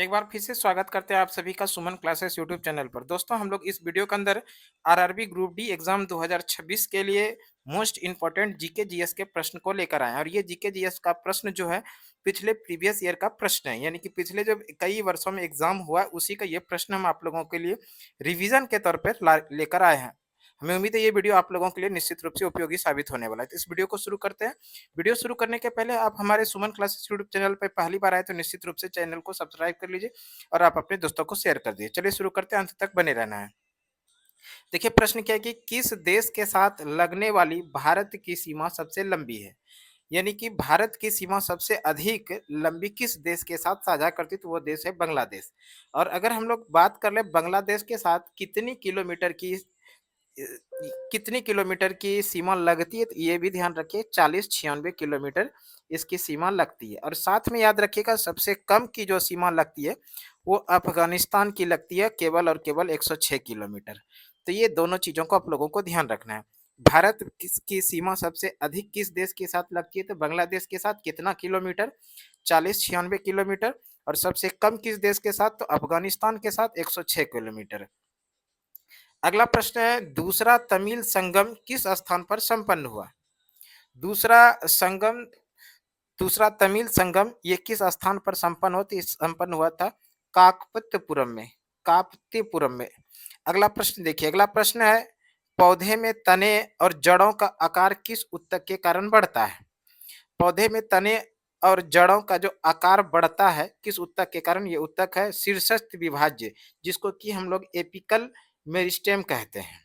एक बार फिर से स्वागत करते हैं आप सभी का सुमन क्लासेस यूट्यूब चैनल पर। दोस्तों हम लोग इस वीडियो के अंदर आरआरबी ग्रुप डी एग्जाम 2026 के लिए मोस्ट इंपॉर्टेंट जीके जीएस के प्रश्न को लेकर आए हैं और ये जीके जीएस का प्रश्न जो है पिछले प्रीवियस ईयर का प्रश्न है, यानी कि पिछले जो कई वर्षों में एग्जाम हुआ उसी का ये प्रश्न हम आप लोगों के लिए रिवीजन के तौर पर लेकर आए हैं। हमें उम्मीद है ये वीडियो आप लोगों के लिए निश्चित रूप से उपयोगी साबित होने वाला है। तो इस वीडियो को शुरू करते हैं। वीडियो शुरू करने के पहले आप हमारे सुमन क्लासेस यूट्यूब चैनल पर पहली बार आए तो निश्चित रूप से चैनल को सब्सक्राइब कर लीजिए और आप अपने दोस्तों को शेयर कर दीजिए। चलिए शुरू करते हैं, अंत तक बने रहना है। देखिए प्रश्न क्या है कि किस देश के साथ लगने वाली भारत की सीमा सबसे लंबी है? यानी कि भारत की सीमा सबसे अधिक लंबी किस देश के साथ साझा करती है, तो वो देश है बांग्लादेश। और अगर हम लोग बात कर ले बांग्लादेश के साथ कितनी किलोमीटर की सीमा लगती है, तो ये भी ध्यान रखिए 40-96 किलोमीटर इसकी सीमा लगती है। और साथ में याद रखिएगा सबसे कम की जो सीमा लगती है वो अफगानिस्तान की लगती है, केवल और केवल 106 किलोमीटर। तो ये दोनों चीज़ों को आप लोगों को ध्यान रखना है। भारत किसकी सीमा सबसे अधिक किस देश के साथ लगती है, तो बांग्लादेश के साथ कितना किलोमीटर, 40-96 किलोमीटर। और सबसे कम किस देश के साथ, तो अफगानिस्तान के साथ 106 किलोमीटर। अगला प्रश्न है दूसरा तमिल संगम किस स्थान पर संपन्न हुआ? दूसरा संगम दूसरा तमिल संगम ये किस स्थान पर संपन्न हुआ था? काकपतपुरम में। काकतीपुरम में। अगला प्रश्न देखिए, अगला प्रश्न है पौधे में तने और जड़ों का आकार किस ऊतक के कारण बढ़ता है? पौधे में तने और जड़ों का जो आकार बढ़ता है किस ऊतक के कारण? ये ऊतक है शीर्षस्थ विभाज्य, जिसको कि हम लोग एपिकल मेरिस्टेम कहते हैं।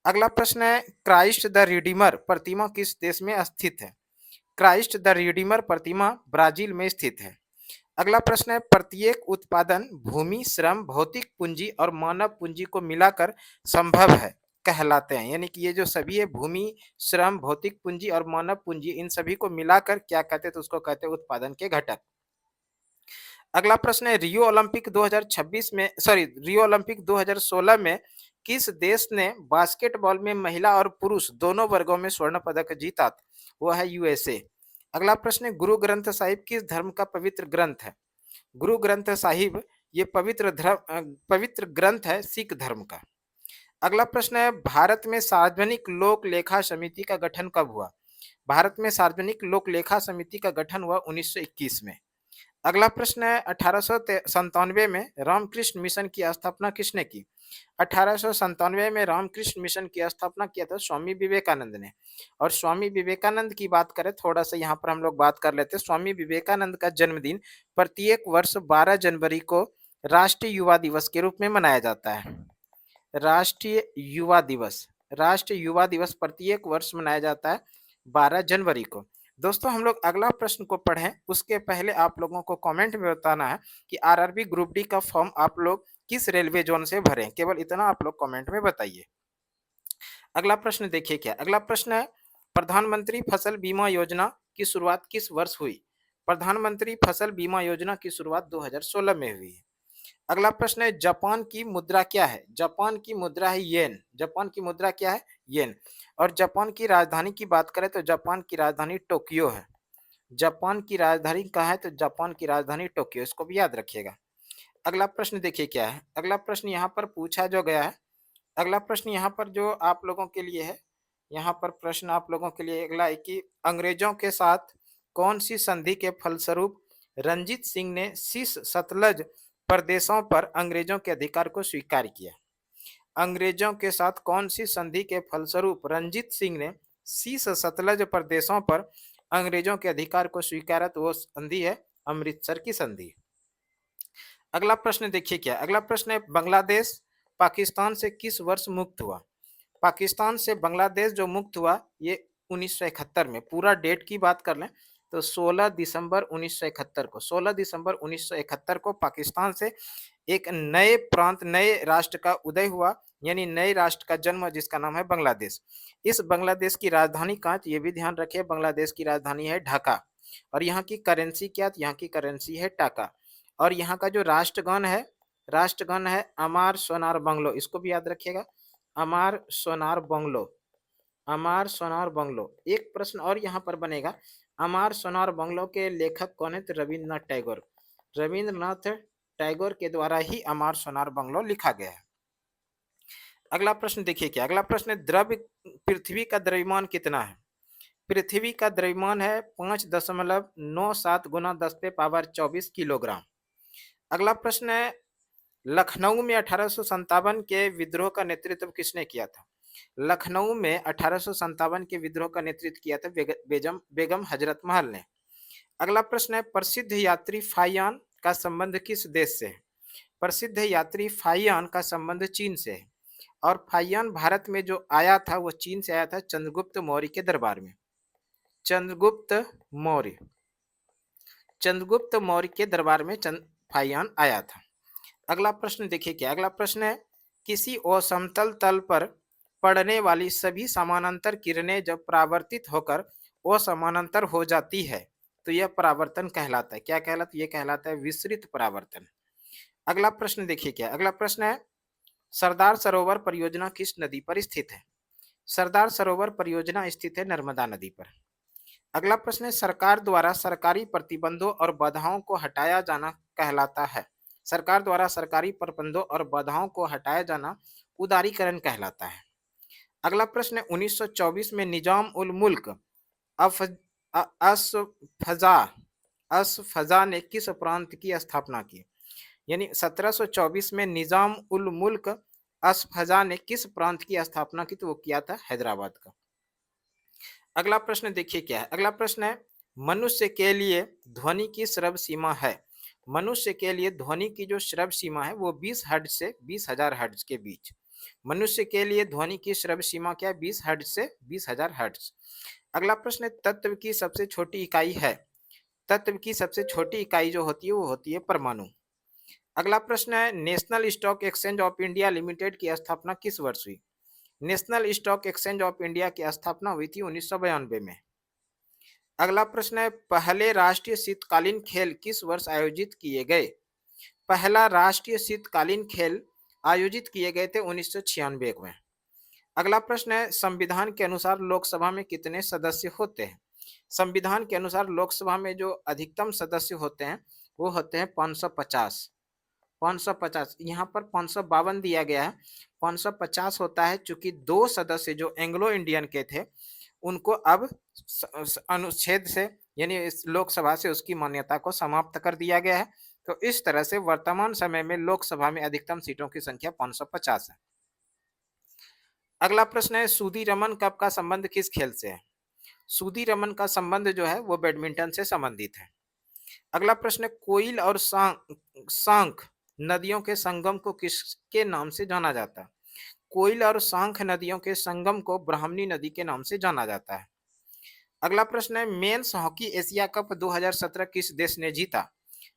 अगला प्रश्न है क्राइस्ट द रिडीमर प्रतिमा किस देश में स्थित है? Christ the Redeemer Pratima Brazil में स्थित है। अगला प्रश्न है प्रत्येक उत्पादन भूमि, श्रम, भौतिक पूंजी और मानव पूंजी को मिलाकर संभव है कहलाते हैं। यानी कि ये जो सभी है भूमि, श्रम, भौतिक पूंजी और मानव पूंजी, इन सभी को मिलाकर क्या कहते हैं, तो उसको कहते हैं उत्पादन के घटक। अगला प्रश्न है रियो ओलंपिक 2016 में किस देश ने बास्केटबॉल में महिला और पुरुष दोनों वर्गों में स्वर्ण पदक जीता? वो है यूएसए। अगला प्रश्न है गुरु ग्रंथ साहिब किस धर्म का पवित्र ग्रंथ है? गुरु ग्रंथ साहिब ये पवित्र ग्रंथ है सिख धर्म का। अगला प्रश्न है भारत में सार्वजनिक लोक लेखा समिति का गठन कब हुआ? भारत में सार्वजनिक लोक लेखा समिति का गठन हुआ 1921 में। अगला प्रश्न है 1897 में रामकृष्ण मिशन की स्थापना किसने की? 1897 में रामकृष्ण मिशन की स्थापना किया था स्वामी विवेकानंद ने। और स्वामी विवेकानंद की बात करें, थोड़ा सा यहाँ पर हम लोग बात कर लेते हैं। स्वामी विवेकानंद का जन्मदिन प्रत्येक वर्ष 12 जनवरी को राष्ट्रीय युवा दिवस के रूप में मनाया जाता है। राष्ट्रीय युवा दिवस राष्ट्रीय युवा दिवस प्रत्येक वर्ष मनाया जाता है 12 जनवरी को। दोस्तों हम लोग अगला प्रश्न को पढ़ें उसके पहले आप लोगों को कमेंट में बताना है कि आरआरबी ग्रुप डी का फॉर्म आप लोग किस रेलवे जोन से भरें, केवल इतना आप लोग कमेंट में बताइए। अगला प्रश्न देखिए क्या, अगला प्रश्न है प्रधानमंत्री फसल बीमा योजना की शुरुआत किस वर्ष हुई? प्रधानमंत्री फसल बीमा योजना की शुरुआत 2016 में हुई है। अगला प्रश्न है जापान की मुद्रा क्या है? जापान की मुद्रा है येन। जापान की मुद्रा क्या है? येन। और जापान की राजधानी की बात करें तो जापान की राजधानी टोक्यो है। जापान की राजधानी कहाँ है? तो जापान की राजधानी टोक्यो, इसको भी याद रखिएगा। अगला प्रश्न देखिए क्या है, अगला प्रश्न यहाँ पर पूछा जो गया है, अगला प्रश्न यहाँ पर जो आप लोगों के लिए है, यहाँ पर प्रश्न आप लोगों के लिए अगला है कि अंग्रेजों के साथ कौन सी संधि के फलस्वरूप रंजीत सिंह ने शीर्ष सतलज प्रदेशों पर अंग्रेजों के अधिकार को स्वीकार किया? अंग्रेजों के साथ कौन सी संधि के फलस्वरूप रंजीत सिंह ने शीर्ष सतलज प्रदेशों पर अंग्रेजों के अधिकार को स्वीकारा? तो वो संधि है अमृतसर की संधि। अगला प्रश्न देखिए क्या, अगला प्रश्न है बांग्लादेश पाकिस्तान से किस वर्ष मुक्त हुआ? पाकिस्तान से बांग्लादेश जो मुक्त हुआ ये 1971 में। पूरा डेट की बात कर लें तो 16 दिसंबर 1971 को, 16 दिसंबर 1971 को पाकिस्तान से एक नए प्रांत, नए राष्ट्र का उदय हुआ, यानी नए राष्ट्र का जन्म जिसका नाम है बांग्लादेश। इस बांग्लादेश की राजधानी कहाँ? ये भी ध्यान रखिए बांग्लादेश की राजधानी है ढाका। और यहाँ की करेंसी क्या? यहाँ की करेंसी है टाका। और यहाँ का जो राष्ट्रगण है अमार सोनार बंगलो, इसको भी याद रखिएगा अमार सोनार बंगलो। अमार सोनार बंगलो। एक प्रश्न और यहाँ पर बनेगा, अमार सोनार बंगलो के लेखक कौन है? तो रविंद्रनाथ टैगोर। रविंद्रनाथ टैगोर के द्वारा ही अमर सोनार बंगलो लिखा गया है। अगला प्रश्न देखिए क्या, अगला प्रश्न है पृथ्वी का द्रव्यमान कितना है? पृथ्वी का द्रव्यमान है 5.97 गुना 10 पे पावर 24 किलोग्राम। अगला प्रश्न है, लखनऊ में 1857 के विद्रोह का नेतृत्व किसने किया था? लखनऊ में 1857 के विद्रोह का नेतृत्व किया था बेगम हजरत महल ने। अगला प्रश्न है, प्रसिद्ध यात्री फाहियान का संबंध किस देश से है? प्रसिद्ध यात्री फाहियान का संबंध चीन से है और फाहियान भारत में जो आया था वो चीन से आया था चंद्रगुप्त मौर्य के दरबार में। चंद्रगुप्त मौर्य, चंद्रगुप्त मौर्य के दरबार में फाहियान आया था। अगला प्रश्न देखिए क्या, अगला प्रश्न है, किसी असमतल तल पर पड़ने वाली सभी समानांतर किरणें जब परावर्तित होकर असमानांतर हो जाती है तो यह परावर्तन कहलाता है। क्या कहलाता है? यह कहलाता है विसरित परावर्तन। अगला प्रश्न देखिए क्या, अगला प्रश्न है, सरदार सरोवर परियोजना किस नदी पर स्थित है? सरदार सरोवर परियोजना स्थित है नर्मदा नदी पर। अगला प्रश्न है, सरकार द्वारा सरकारी प्रतिबंधों और बाधाओं को हटाया जाना कहलाता है। सरकार द्वारा सरकारी प्रतिबंधों और बाधाओं को हटाया जाना उदारीकरण कहलाता है। अगला प्रश्न है, 1924 में निजाम उल मुल्क असफजा असफजा ने किस प्रांत की स्थापना की? यानी 1724 में निजाम उल मुल्क असफजा ने किस प्रांत की स्थापना की? तो वो किया था हैदराबाद का। अगला प्रश्न देखिए क्या है, अगला प्रश्न है, मनुष्य के लिए ध्वनि की श्रव्य सीमा है? मनुष्य के लिए ध्वनि की जो श्रव्य सीमा है वो 20 हर्ट्ज से 20,000 हर्ट्ज के बीच। मनुष्य के लिए ध्वनि की श्रव्य सीमा क्या है? 20 हर्ट्ज से 20,000 हर्ट्ज। अगला प्रश्न है, तत्व की सबसे छोटी इकाई है? तत्व की सबसे छोटी इकाई जो होती है वो होती है परमाणु। अगला प्रश्न है, national stock exchange of India limited की स्थापना किस वर्ष हुई? National stock exchange of India की स्थापना हुई थी 1992 में। अगला प्रश्न है, पहले राष्ट्रीय शीतकालीन खेल किस वर्ष आयोजित किए गए? पहला राष्ट्रीय शीतकालीन खेल आयोजित किए गए थे 1996 में। अगला प्रश्न है, संविधान के अनुसार लोकसभा में कितने सदस्य होते हैं? संविधान के अनुसार लोकसभा में जो अधिकतम सदस्य होते हैं वो होते हैं 550। 550, यहाँ पर 552 दिया गया है, 550 होता है चूंकि 2 सदस्य जो एंग्लो इंडियन के थे उनको अब अनुच्छेद से यानी इस लोकसभा से उसकी मान्यता को समाप्त कर दिया गया है। तो इस तरह से वर्तमान समय में लोकसभा में अधिकतम सीटों की संख्या 550 है। अगला प्रश्न है, सूदी रमन कप का संबंध किस खेल से है? सूदी रमन का संबंध जो है वो बैडमिंटन से संबंधित है। अगला प्रश्न है, कोइल और सांख नदियों के संगम को किसके नाम से जाना जाता है? कोइल और सांख नदियों के संगम को ब्राह्मणी नदी के नाम से जाना जाता है। अगला प्रश्न है, मेंस हॉकी एशिया कप 2017 किस देश ने जीता?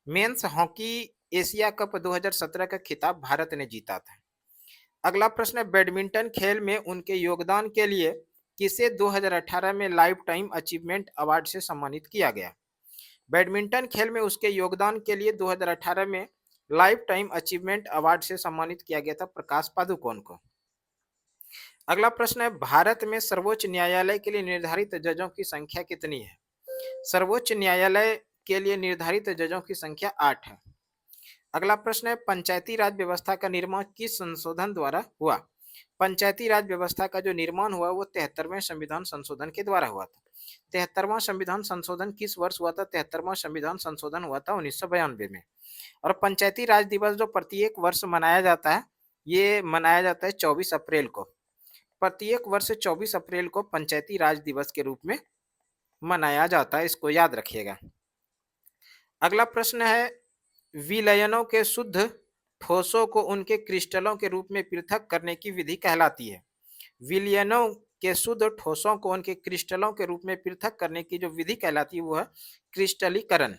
मेंस हॉकी एशिया कप 2017 का खिताब भारत ने जीता था। अगला प्रश्न है, बैडमिंटन खेल में उनके योगदान के लिए किसे 2018 में लाइफ टाइम अचीवमेंट अवार्ड से सम्मानित किया गया? बैडमिंटन खेल में उसके योगदान के लिए 2018 में लाइफ टाइम अचीवमेंट अवार्ड से सम्मानित किया गया था प्रकाश पादुकोण को। अगला प्रश्न है, भारत में सर्वोच्च न्यायालय के लिए निर्धारित जजों की संख्या कितनी है? सर्वोच्च न्यायालय के लिए निर्धारित जजों की संख्या 8 है। अगला प्रश्न है, पंचायती राज व्यवस्था का निर्माण किस संशोधन द्वारा हुआ? पंचायती राज व्यवस्था का जो निर्माण हुआ वो 73वें संविधान संशोधन के द्वारा हुआ था। 73वां संविधान संशोधन किस वर्ष हुआ था? 73वां संविधान संशोधन हुआ था 1992 में। और पंचायती राज दिवस जो प्रत्येक वर्ष मनाया जाता है ये मनाया जाता है 24 अप्रैल को। प्रत्येक वर्ष 24 अप्रैल को पंचायती राज दिवस के रूप में मनाया जाता है, इसको याद रखिएगा। अगला प्रश्न है, विलयनों के शुद्ध ठोसों को उनके क्रिस्टलों के रूप में पृथक करने की विधि कहलाती है। विलयनों के शुद्ध ठोसों को उनके क्रिस्टलों के रूप में पृथक करने की जो विधि कहलाती है वो है क्रिस्टलीकरण।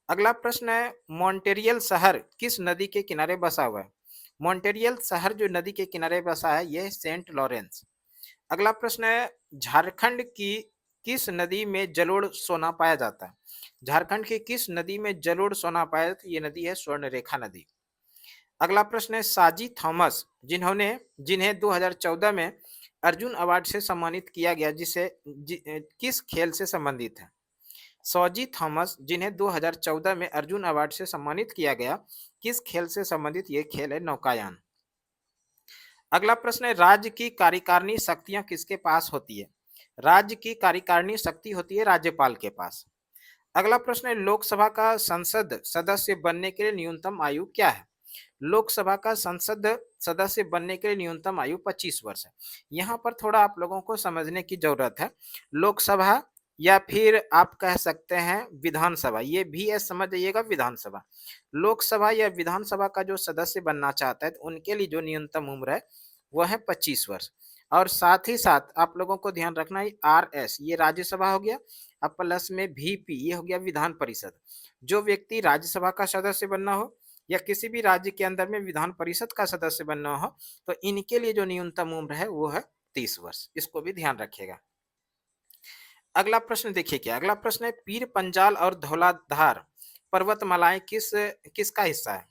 अगला प्रश्न है, मॉन्टेरियल शहर किस नदी के किनारे बसा हुआ है? मॉन्टेरियल शहर जो नदी के किनारे बसा है यह सेंट लॉरेंस। अगला प्रश्न है, झारखंड की किस नदी में जलोढ़ सोना पाया जाता है? झारखंड की किस नदी में जलोढ़ सोना पाया जाता है? ये नदी है स्वर्णरेखा नदी। अगला प्रश्न है, साजी थॉमस जिन्हें 2014 में अर्जुन अवार्ड से सम्मानित किया गया किस खेल से संबंधित है? सौजी थॉमस जिन्हें 2014 में अर्जुन अवार्ड से सम्मानित किया गया किस खेल से संबंधित ये खेल है? नौकायान। अगला प्रश्न है, राज्य की कार्यकारिणी शक्तियां किसके पास होती है? राज्य की कार्यकारिणी शक्ति होती है राज्यपाल के पास। अगला प्रश्न है, लोकसभा का संसद सदस्य बनने के लिए न्यूनतम आयु क्या है? लोकसभा का संसद सदस्य बनने के लिए न्यूनतम आयु 25 वर्ष है। यहाँ पर थोड़ा आप लोगों को समझने की जरूरत है। लोकसभा या फिर आप कह सकते हैं विधानसभा, ये भी है, समझ जाइएगा, विधानसभा। लोकसभा या विधानसभा का जो सदस्य बनना चाहता है तो उनके लिए जो न्यूनतम उम्र है वह है 25 वर्ष। और साथ ही साथ आप लोगों को ध्यान रखना है, RS ये राज्यसभा हो गया, अब प्लस में VP ये हो गया विधान परिषद। जो व्यक्ति राज्यसभा का सदस्य बनना हो या किसी भी राज्य के अंदर में विधान परिषद का सदस्य बनना हो तो इनके लिए जो न्यूनतम उम्र है वो है 30 वर्ष। इसको भी ध्यान रखिएगा। अगला प्रश्न देखिए क्या, अगला प्रश्न है, पीर पंजाल और धौलाधार पर्वतमालाएं किसका हिस्सा है?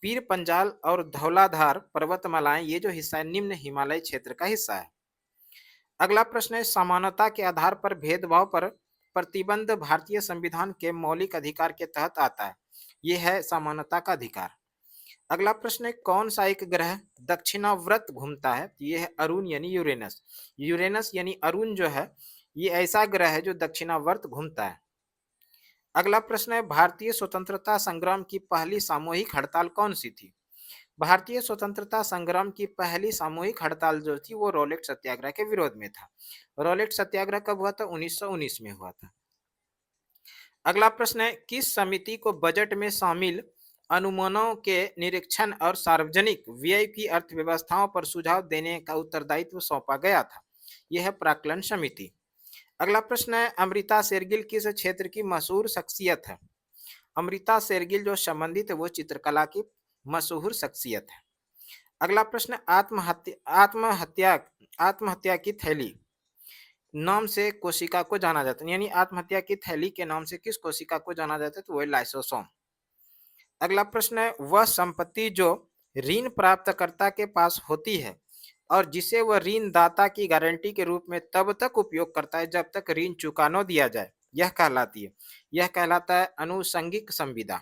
पीर पंजाल और धौलाधार पर्वतमालाएं ये जो हिस्सा है निम्न हिमालय क्षेत्र का हिस्सा है। अगला प्रश्न है, समानता के आधार पर भेदभाव पर प्रतिबंध भारतीय संविधान के मौलिक अधिकार के तहत आता है। यह है समानता का अधिकार। अगला प्रश्न है, कौन सा एक ग्रह दक्षिणावर्त घूमता है? ये है अरुण यानी यूरेनस। यूरेनस यानी अरुण जो है ये ऐसा ग्रह है जो दक्षिणावर्त घूमता है। अगला प्रश्न है, भारतीय स्वतंत्रता संग्राम की पहली सामूहिक हड़ताल कौन सी थी? भारतीय स्वतंत्रता संग्राम की पहली सामूहिक हड़ताल जो थी वो रॉलेट सत्याग्रह के विरोध में था। रॉलेट सत्याग्रह कब हुआ था? 1919 में हुआ था। अगला प्रश्न है, किस समिति को बजट में शामिल अनुमानों के निरीक्षण और सार्वजनिक व्यय की अर्थव्यवस्थाओं पर सुझाव देने का उत्तरदायित्व सौंपा गया था? यह है प्राक्कलन समिति। अगला प्रश्न है, अमृता शेरगिल किस क्षेत्र की मशहूर शख्सियत है? अमृता शेरगिल जो संबंधित है वो चित्रकला की मशहूर शख्सियत है। अगला प्रश्न, आत्महत्या आत्महत्या की थैली नाम से कोशिका को जाना जाता है, यानी आत्महत्या की थैली के नाम से किस कोशिका को जाना जाता है? तो वो है लाइसोसोम। अगला प्रश्न है, वह संपत्ति जो ऋण प्राप्तकर्ता के पास होती है और जिसे वह ऋणदाता की गारंटी के रूप में तब तक उपयोग करता है जब तक ऋण चुका न दिया जाए, यह कहलाती है, यह कहलाता है अनुषंगिक संविदा।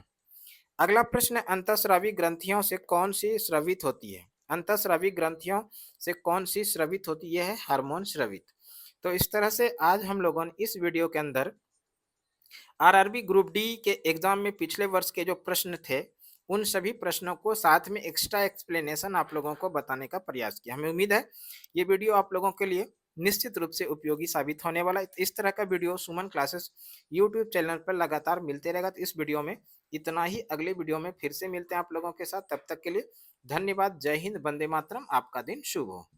अगला प्रश्न है, अंतःस्रावी ग्रंथियों से कौन सी स्रवित होती है? अंतःस्रावी ग्रंथियों से कौन सी स्रवित होती है? हार्मोन स्रवित। तो इस तरह से आज हम लोगों ने इस वीडियो के अंदर RRB ग्रुप डी के एग्जाम में पिछले वर्ष के जो प्रश्न थे उन सभी प्रश्नों को साथ में एक्स्ट्रा एक्सप्लेनेशन आप लोगों को बताने का प्रयास किया। हमें उम्मीद है ये वीडियो आप लोगों के लिए निश्चित रूप से उपयोगी साबित होने वाला है। इस तरह का वीडियो सुमन क्लासेस यूट्यूब चैनल पर लगातार मिलते रहेगा। तो इस वीडियो में इतना ही, अगले वीडियो में फिर से मिलते हैं आप लोगों के साथ। तब तक के लिए धन्यवाद। जय हिंद, वंदे मातरम। आपका दिन शुभ हो।